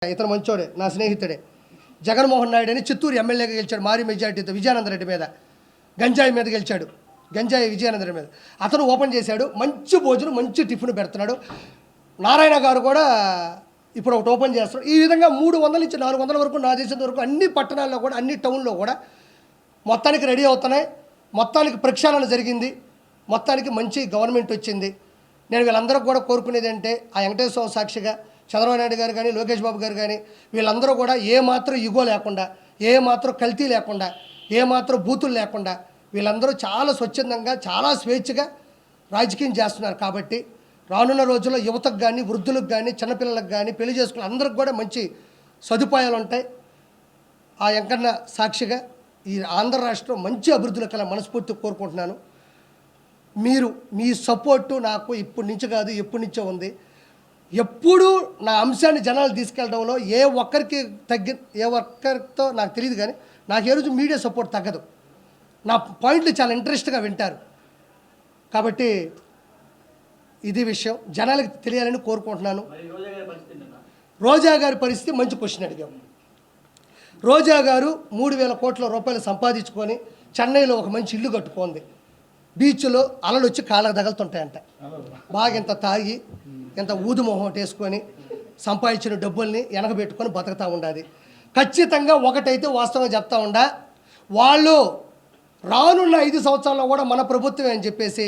ఇతను మంచోడే, నా స్నేహితుడే. జగన్మోహన్ నాయుడు అని చిత్తూరు ఎమ్మెల్యేగా గెలిచాడు భారీ మెజార్టీతో. విజయానందరెడ్డి మీద గంజాయి మీద గెలిచాడు. గంజాయి విజయానందరెడ్డి మీద అతను ఓపెన్ చేశాడు. మంచి భోజనం, మంచి టిఫిన్ పెడుతున్నాడు. నారాయణ గారు కూడా ఇప్పుడు ఒకటి ఓపెన్ చేస్తాడు. ఈ విధంగా 300 నుంచి 400 వరకు నా దేశం వరకు అన్ని పట్టణాల్లో కూడా, అన్ని టౌన్లో కూడా మొత్తానికి రెడీ అవుతున్నాయి. మొత్తానికి ప్రక్షాళన జరిగింది. మొత్తానికి మంచి గవర్నమెంట్ వచ్చింది. నేను వీళ్ళందరూ కూడా కోరుకునేది అంటే ఆ వెంకటేశ్వర సాక్షిగా చంద్రబాబు నాయుడు గారు కానీ, లోకేష్ బాబు గారు కానీ, వీళ్ళందరూ కూడా ఏమాత్రం ఇగో లేకుండా, ఏమాత్రం కల్తీ లేకుండా, ఏమాత్రం బూతులు లేకుండా వీళ్ళందరూ చాలా స్వచ్ఛందంగా, చాలా స్వేచ్ఛగా రాజకీయం చేస్తున్నారు. కాబట్టి రానున్న రోజుల్లో యువతకు కానీ, వృద్ధులకు కానీ, చిన్నపిల్లలకు కానీ, పెళ్లి చేసుకున్న అందరికి కూడా మంచి సదుపాయాలు ఉంటాయి. ఆ వెంకన్న సాక్షిగా ఈ ఆంధ్ర రాష్ట్రం మంచి అభివృద్ధిలో కల మనస్ఫూర్తి కోరుకుంటున్నాను. మీరు మీ సపోర్టు నాకు ఇప్పటి నుంచి కాదు, ఎప్పటి నుంచో ఉంది. ఎప్పుడు నా అంశాన్ని జనాలు తీసుకెళ్ళడంలో ఏ ఒక్కరితో నాకు తెలియదు, కానీ నాకు ఏ రోజు మీడియా సపోర్ట్ తగ్గదు. నా పాయింట్లు చాలా ఇంట్రెస్ట్గా వింటారు. కాబట్టి ఇది విషయం జనాలకు తెలియాలని కోరుకుంటున్నాను. రోజా గారి పరిస్థితి మంచి క్వశ్చన్ అడిగాము. రోజా గారు 3,000 కోట్ల రూపాయలు సంపాదించుకొని చెన్నైలో ఒక మంచి ఇల్లు కట్టుకుంది. బీచ్లో అలలు వచ్చి కాళ్ళకు తగులుతుంటాయంట. బాగా ఇంత తాగి, ఇంత ఊదు మొహం వేసుకొని సంపాదించిన డబ్బుల్ని వెనకబెట్టుకొని బతుకుతూ ఉండాలి. ఖచ్చితంగా ఒకటైతే వాస్తవంగా చెప్తా ఉండా, వాళ్ళు రానున్న 5 సంవత్సరాల్లో కూడా మన ప్రభుత్వమే అని చెప్పేసి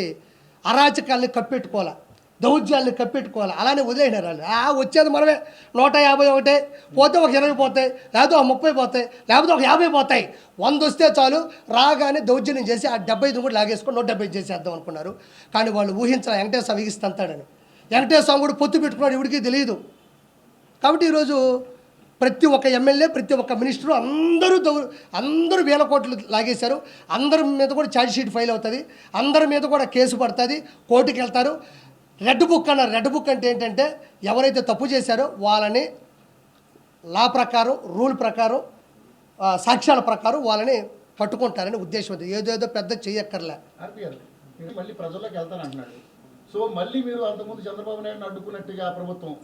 అరాచకాల్ని కప్పెట్టుకోవాలి, దౌర్జాల్ని కప్పెట్టుకోవాలి. అలానే వదిలేసినారు వాళ్ళు. వచ్చేది మనమే 151 పోతే ఒక 20 పోతాయి, లేకపోతే ఒక 30 పోతాయి, లేకపోతే ఒక 50 పోతాయి. 100 వస్తే చాలు, రాగానే దౌర్జన్యం చేసి ఆ 75 కూడా లాగేసుకొని 170 చేసేద్దాం అనుకున్నారు. కానీ వాళ్ళు ఊహించాలి వెంకటేశ్వర విగిస్తాడని. వెంకటేశ్వర కూడా పొత్తు పెట్టుకున్నాడు, ఎవరికి తెలియదు. కాబట్టి ఈరోజు ప్రతి ఒక్క ఎమ్మెల్యే, ప్రతి ఒక్క మినిస్టరు అందరూ 1,000 కోట్లు లాగేశారు. అందరి మీద కూడా ఛార్జ్ షీట్ ఫైల్ అవుతుంది, అందరి మీద కూడా కేసు పడుతుంది, కోర్టుకి వెళ్తారు. రెడ్ బుక్ అన్నారు. రెడ్ బుక్ అంటే ఏంటంటే ఎవరైతే తప్పు చేశారో వాళ్ళని లా ప్రకారం, రూల్ ప్రకారం, సాక్ష్యాల ప్రకారం వాళ్ళని పట్టుకుంటారని ఉద్దేశం. ఏదేదో పెద్ద చెయ్యక్కర్లే. మళ్ళీ ప్రజల్లోకి వెళ్తానంటున్నాడు. సో మళ్ళీ మీరు అంతకుముందు చంద్రబాబు నాయుడు అడ్డుకున్నట్టుగా ప్రభుత్వం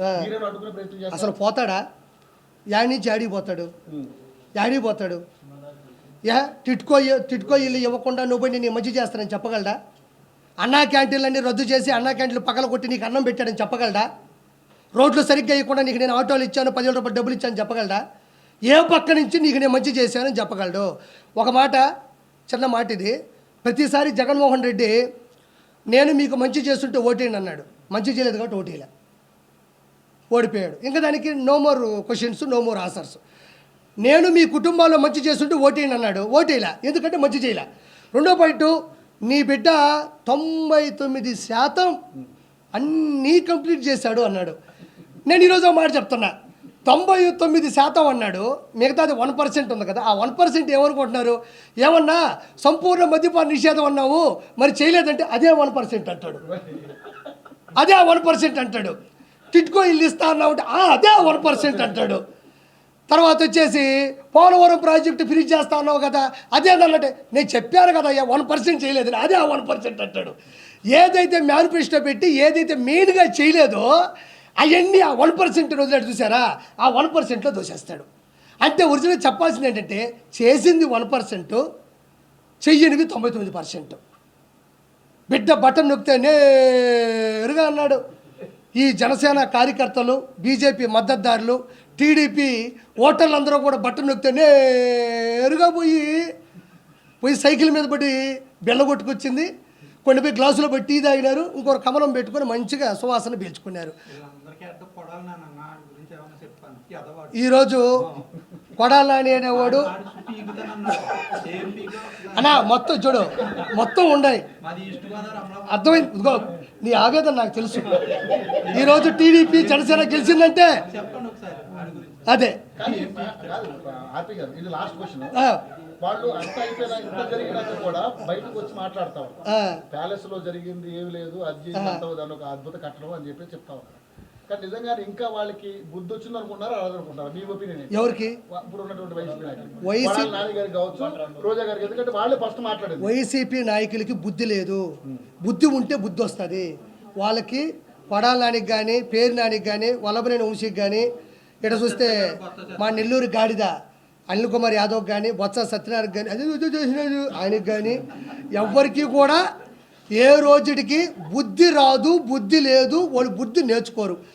అడ్డుకునే ప్రయత్నం చేస్తారు. అసలు పోతాడా? యాడి నుంచి యాడికి పోతాడు? టిట్కో ఇల్లు ఇవ్వకుండా నువ్వు నేను మంచి చేస్తానని చెప్పగలడా? అన్నా క్యాంటీన్లన్నీ రద్దు చేసి అన్నా క్యాంటీన్లు పక్కన కొట్టి నీకు అన్నం పెట్టాడని చెప్పగలడా? రోడ్లు సరిగ్గా ఇవ్వకుండా నీకు నేను ఆటోలు ఇచ్చాను, 10,000 రూపాయలు డబ్బులు ఇచ్చాను చెప్పగలడా? ఏ పక్క నుంచి నీకు నేను మంచి చేశానని చెప్పగలడు? ఒక మాట, చిన్న మాట ఇది. ప్రతిసారి జగన్మోహన్ రెడ్డి నేను మీకు మంచి చేస్తుంటే ఓటేయండి అన్నాడు. మంచి చేయలేదు కాబట్టి ఓటేయలే, ఓడిపోయాడు. ఇంకా దానికి no more questions, no more answers. నేను మీ కుటుంబాల్లో మంచి చేస్తుంటే ఓటేయండి అన్నాడు, ఓటేయలే, ఎందుకంటే మంచి చేయలే. రెండో పాయింట్, నీ బిడ్డ 99% అన్నీ కంప్లీట్ చేశాడు అన్నాడు. నేను ఈరోజు మాట చెప్తున్నా, 99% అన్నాడు, మిగతాది 1% ఉంది కదా. ఆ 1% ఏమనుకుంటున్నారు? ఏమన్నా సంపూర్ణ మద్యపాన నిషేధం అన్నావు, మరి చేయలేదంటే అదే 1% అంటాడు, అదే 1% అంటాడు. టిట్కో ఇల్లు ఇస్తా అన్నావు అంటే అదే 1% అంటాడు. తర్వాత వచ్చేసి పోలవరం ప్రాజెక్టు ఫ్రీజ్ చేస్తా అన్నావు కదా, అదేదన్నట్టే నేను చెప్పాను కదా 1% చేయలేదని, అదే 1% అంటాడు. ఏదైతే మేనిఫెస్టో పెట్టి ఏదైతే మెయిన్గా చేయలేదో అవన్నీ ఆ 1% రోజులు చూసారా, ఆ 1%లో దోసేస్తాడు. అంటే ఒరిజినల్ చెప్పాల్సింది ఏంటంటే చేసింది 1%, చెయ్యనివి 99%. బిడ్డ బటన్ నొక్కితే నేరుగా అన్నాడు. ఈ జనసేన కార్యకర్తలు, బీజేపీ మద్దతుదారులు, టీడీపీ ఓటర్లు అందరూ కూడా బటన్ నొక్కితే నేరుగా పోయి సైకిల్ మీద పడి బెల్ల కొట్టుకొచ్చింది. కొన్ని పోయి గ్లాసులో పెట్టి టీ తాగినారు, ఇంకొక కమలం పెట్టుకొని మంచిగా సువాసన పీల్చుకున్నారు. ఈరోజు కొడాలి అనేవాడు అన్నా మొత్తం చూడు, మొత్తం ఉన్నాయి, అర్థమైంది. ఇదిగో నీ ఆవేదన నాకు తెలుసు. ఈరోజు టీడీపీ జనసేన గెలిచిందంటే అదే. వాళ్ళు అంతా అయిపోయినా ఇంత జరిగినాక కూడా బయటకు వచ్చి మాట్లాడతాం, ప్యాలెస్ లో జరిగింది ఏమి లేదు, అది దాని ఒక అద్భుత కట్టడం అని చెప్పి చెప్తా ఉన్నారు. కానీ నిజంగానే ఇంకా వాళ్ళకి బుద్ధి వచ్చింది అనుకుంటున్నారా, అనుకుంటున్నారా? మీ ఒపీనియన్ ఎవరికి? ఇప్పుడు ఉన్నటువంటి వైసీపీ నాయకులు కావచ్చు, రోజా గారికి, ఎందుకంటే వాళ్ళే ఫస్ట్ మాట్లాడేది. వైసీపీ నాయకులకి బుద్ధి లేదు. బుద్ధి ఉంటే బుద్ధి వస్తుంది వాళ్ళకి. కొడాలి నానికి కానీ, పేరు నానికి కానీ, వల్లభనేని వంశీకి కానీ ఇట చూస్తే మా నెల్లూరు గాడిద అనిల్ కుమార్ యాదవ్ కానీ బొత్స సత్యనారాయణ కానీ అది ఇది చేసినాడు ఆయనకి కానీ ఎవ్వరికీ కూడా ఏ రోజుడికి బుద్ధి రాదు, బుద్ధి లేదు, వాళ్ళు బుద్ధి నేర్చుకోరు.